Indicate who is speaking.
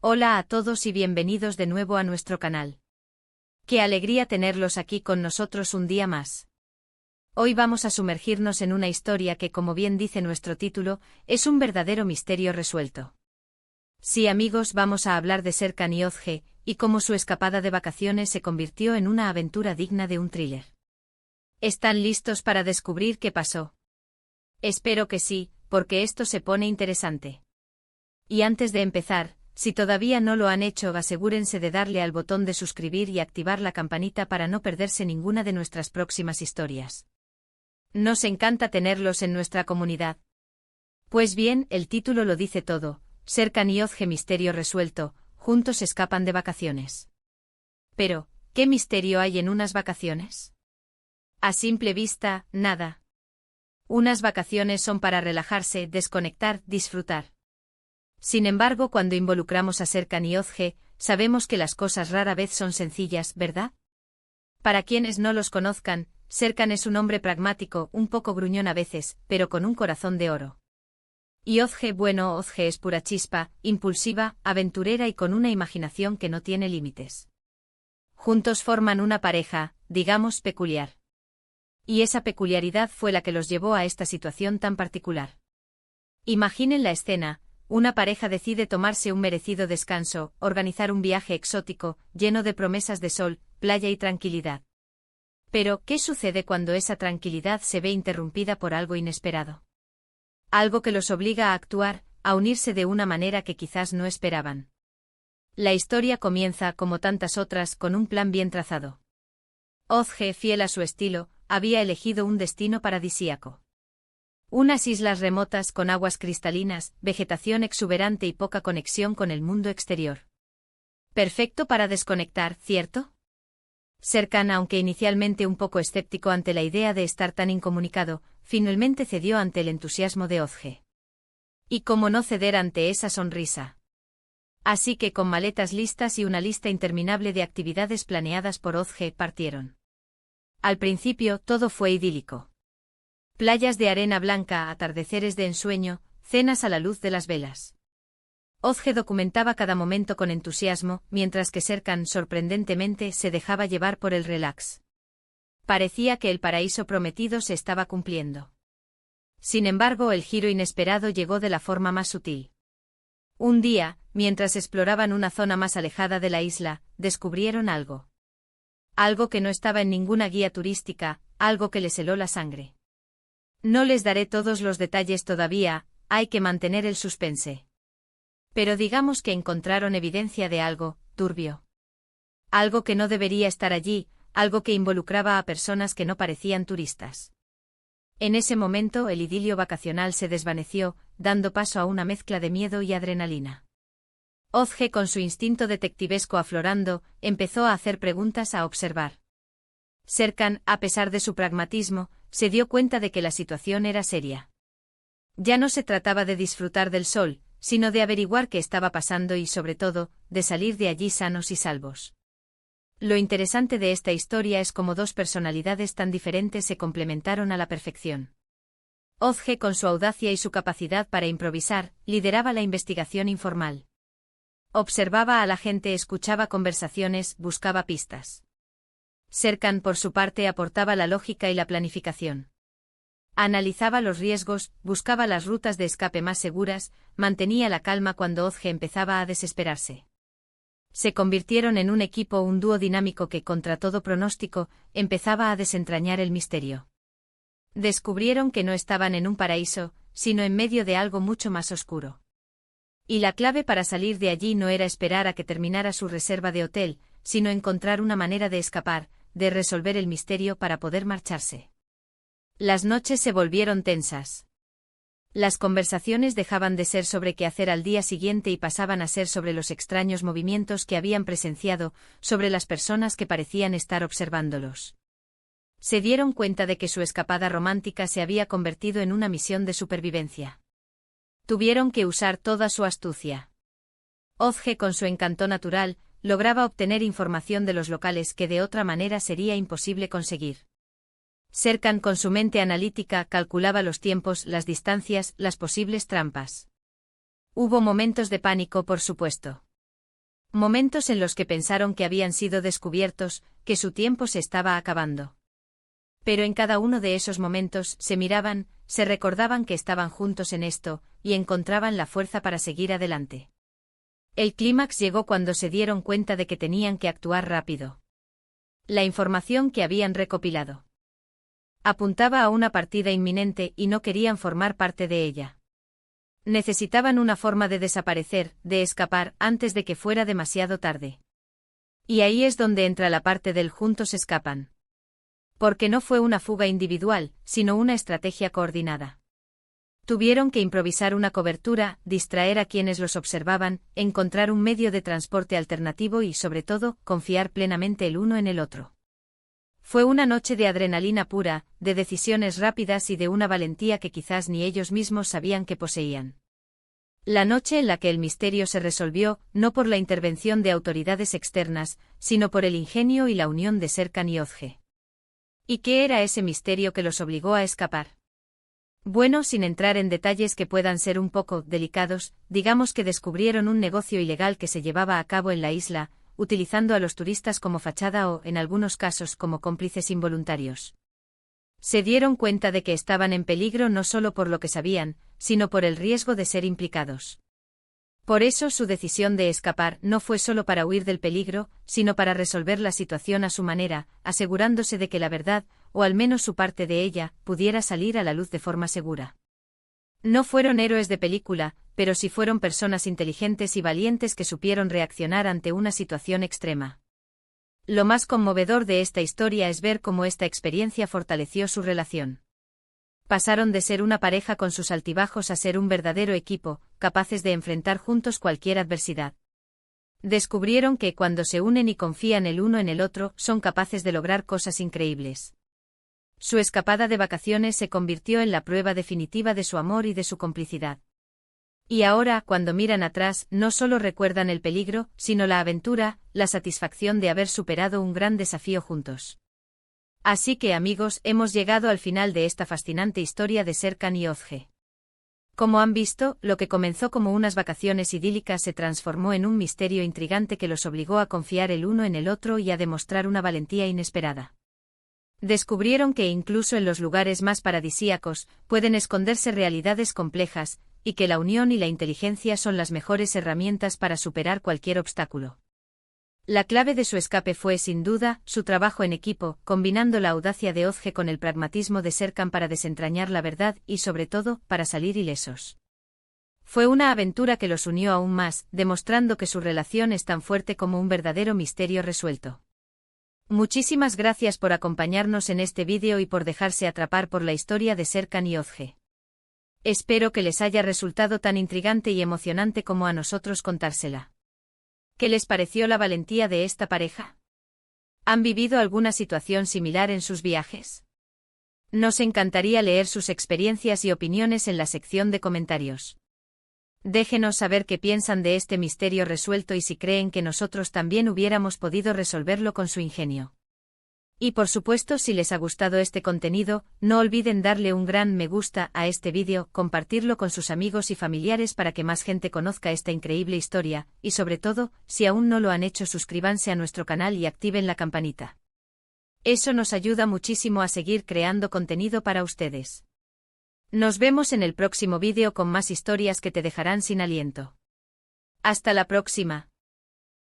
Speaker 1: Hola a todos y bienvenidos de nuevo a nuestro canal. Qué alegría tenerlos aquí con nosotros un día más. Hoy vamos a sumergirnos en una historia que, como bien dice nuestro título, es un verdadero misterio resuelto. Sí, amigos, vamos a hablar de Serkan y Özge, y cómo su escapada de vacaciones se convirtió en una aventura digna de un thriller. ¿Están listos para descubrir qué pasó? Espero que sí, porque esto se pone interesante. Y antes de empezar, si todavía no lo han hecho, asegúrense de darle al botón de suscribir y activar la campanita para no perderse ninguna de nuestras próximas historias. Nos encanta tenerlos en nuestra comunidad. Pues bien, el título lo dice todo: Serkan y Özge, misterio resuelto, juntos escapan de vacaciones. Pero, ¿qué misterio hay en unas vacaciones? A simple vista, nada. Unas vacaciones son para relajarse, desconectar, disfrutar. Sin embargo, cuando involucramos a Serkan y Özge, sabemos que las cosas rara vez son sencillas, ¿verdad? Para quienes no los conozcan, Serkan es un hombre pragmático, un poco gruñón a veces, pero con un corazón de oro. Y Özge, bueno, Özge es pura chispa, impulsiva, aventurera y con una imaginación que no tiene límites. Juntos forman una pareja, digamos, peculiar. Y esa peculiaridad fue la que los llevó a esta situación tan particular. Imaginen la escena: una pareja decide tomarse un merecido descanso, organizar un viaje exótico, lleno de promesas de sol, playa y tranquilidad. Pero, ¿qué sucede cuando esa tranquilidad se ve interrumpida por algo inesperado? Algo que los obliga a actuar, a unirse de una manera que quizás no esperaban. La historia comienza, como tantas otras, con un plan bien trazado. Özge, fiel a su estilo, había elegido un destino paradisíaco. Unas islas remotas con aguas cristalinas, vegetación exuberante y poca conexión con el mundo exterior. Perfecto para desconectar, ¿cierto? Serkan, aunque inicialmente un poco escéptico ante la idea de estar tan incomunicado, finalmente cedió ante el entusiasmo de Özge. ¿Y cómo no ceder ante esa sonrisa? Así que, con maletas listas y una lista interminable de actividades planeadas por Özge, partieron. Al principio, todo fue idílico. Playas de arena blanca, atardeceres de ensueño, cenas a la luz de las velas. Özge documentaba cada momento con entusiasmo, mientras que Serkan, sorprendentemente, se dejaba llevar por el relax. Parecía que el paraíso prometido se estaba cumpliendo. Sin embargo, el giro inesperado llegó de la forma más sutil. Un día, mientras exploraban una zona más alejada de la isla, descubrieron algo. Algo que no estaba en ninguna guía turística, algo que les heló la sangre. No les daré todos los detalles todavía, hay que mantener el suspense. Pero digamos que encontraron evidencia de algo turbio. Algo que no debería estar allí, algo que involucraba a personas que no parecían turistas. En ese momento el idilio vacacional se desvaneció, dando paso a una mezcla de miedo y adrenalina. Özge, con su instinto detectivesco aflorando, empezó a hacer preguntas, a observar. Serkan, a pesar de su pragmatismo, se dio cuenta de que la situación era seria. Ya no se trataba de disfrutar del sol, sino de averiguar qué estaba pasando y, sobre todo, de salir de allí sanos y salvos. Lo interesante de esta historia es cómo dos personalidades tan diferentes se complementaron a la perfección. Özge, con su audacia y su capacidad para improvisar, lideraba la investigación informal. Observaba a la gente, escuchaba conversaciones, buscaba pistas. Serkan, por su parte, aportaba la lógica y la planificación. Analizaba los riesgos, buscaba las rutas de escape más seguras, mantenía la calma cuando Özge empezaba a desesperarse. Se convirtieron en un equipo, un dúo dinámico que, contra todo pronóstico, empezaba a desentrañar el misterio. Descubrieron que no estaban en un paraíso, sino en medio de algo mucho más oscuro. Y la clave para salir de allí no era esperar a que terminara su reserva de hotel, sino encontrar una manera de escapar, de resolver el misterio para poder marcharse. Las noches se volvieron tensas. Las conversaciones dejaban de ser sobre qué hacer al día siguiente y pasaban a ser sobre los extraños movimientos que habían presenciado, sobre las personas que parecían estar observándolos. Se dieron cuenta de que su escapada romántica se había convertido en una misión de supervivencia. Tuvieron que usar toda su astucia. Özge, con su encanto natural, lograba obtener información de los locales que de otra manera sería imposible conseguir. Serkan, con su mente analítica, calculaba los tiempos, las distancias, las posibles trampas. Hubo momentos de pánico, por supuesto. Momentos en los que pensaron que habían sido descubiertos, que su tiempo se estaba acabando. Pero en cada uno de esos momentos se miraban, se recordaban que estaban juntos en esto, y encontraban la fuerza para seguir adelante. El clímax llegó cuando se dieron cuenta de que tenían que actuar rápido. La información que habían recopilado apuntaba a una partida inminente y no querían formar parte de ella. Necesitaban una forma de desaparecer, de escapar, antes de que fuera demasiado tarde. Y ahí es donde entra la parte del juntos escapan. Porque no fue una fuga individual, sino una estrategia coordinada. Tuvieron que improvisar una cobertura, distraer a quienes los observaban, encontrar un medio de transporte alternativo y, sobre todo, confiar plenamente el uno en el otro. Fue una noche de adrenalina pura, de decisiones rápidas y de una valentía que quizás ni ellos mismos sabían que poseían. La noche en la que el misterio se resolvió, no por la intervención de autoridades externas, sino por el ingenio y la unión de Serkan y Ozge. ¿Y qué era ese misterio que los obligó a escapar? Bueno, sin entrar en detalles que puedan ser un poco delicados, digamos que descubrieron un negocio ilegal que se llevaba a cabo en la isla, utilizando a los turistas como fachada o, en algunos casos, como cómplices involuntarios. Se dieron cuenta de que estaban en peligro no solo por lo que sabían, sino por el riesgo de ser implicados. Por eso su decisión de escapar no fue solo para huir del peligro, sino para resolver la situación a su manera, asegurándose de que la verdad, o al menos su parte de ella, pudiera salir a la luz de forma segura. No fueron héroes de película, pero sí fueron personas inteligentes y valientes que supieron reaccionar ante una situación extrema. Lo más conmovedor de esta historia es ver cómo esta experiencia fortaleció su relación. Pasaron de ser una pareja con sus altibajos a ser un verdadero equipo, capaces de enfrentar juntos cualquier adversidad. Descubrieron que cuando se unen y confían el uno en el otro, son capaces de lograr cosas increíbles. Su escapada de vacaciones se convirtió en la prueba definitiva de su amor y de su complicidad. Y ahora, cuando miran atrás, no solo recuerdan el peligro, sino la aventura, la satisfacción de haber superado un gran desafío juntos. Así que, amigos, hemos llegado al final de esta fascinante historia de Serkan y Ozge. Como han visto, lo que comenzó como unas vacaciones idílicas se transformó en un misterio intrigante que los obligó a confiar el uno en el otro y a demostrar una valentía inesperada. Descubrieron que incluso en los lugares más paradisíacos, pueden esconderse realidades complejas, y que la unión y la inteligencia son las mejores herramientas para superar cualquier obstáculo. La clave de su escape fue, sin duda, su trabajo en equipo, combinando la audacia de Ozge con el pragmatismo de Serkan para desentrañar la verdad y, sobre todo, para salir ilesos. Fue una aventura que los unió aún más, demostrando que su relación es tan fuerte como un verdadero misterio resuelto. Muchísimas gracias por acompañarnos en este vídeo y por dejarse atrapar por la historia de Serkan y Ozge. Espero que les haya resultado tan intrigante y emocionante como a nosotros contársela. ¿Qué les pareció la valentía de esta pareja? ¿Han vivido alguna situación similar en sus viajes? Nos encantaría leer sus experiencias y opiniones en la sección de comentarios. Déjenos saber qué piensan de este misterio resuelto y si creen que nosotros también hubiéramos podido resolverlo con su ingenio. Y por supuesto, si les ha gustado este contenido, no olviden darle un gran me gusta a este vídeo, compartirlo con sus amigos y familiares para que más gente conozca esta increíble historia, y sobre todo, si aún no lo han hecho, suscríbanse a nuestro canal y activen la campanita. Eso nos ayuda muchísimo a seguir creando contenido para ustedes. Nos vemos en el próximo vídeo con más historias que te dejarán sin aliento. Hasta la próxima.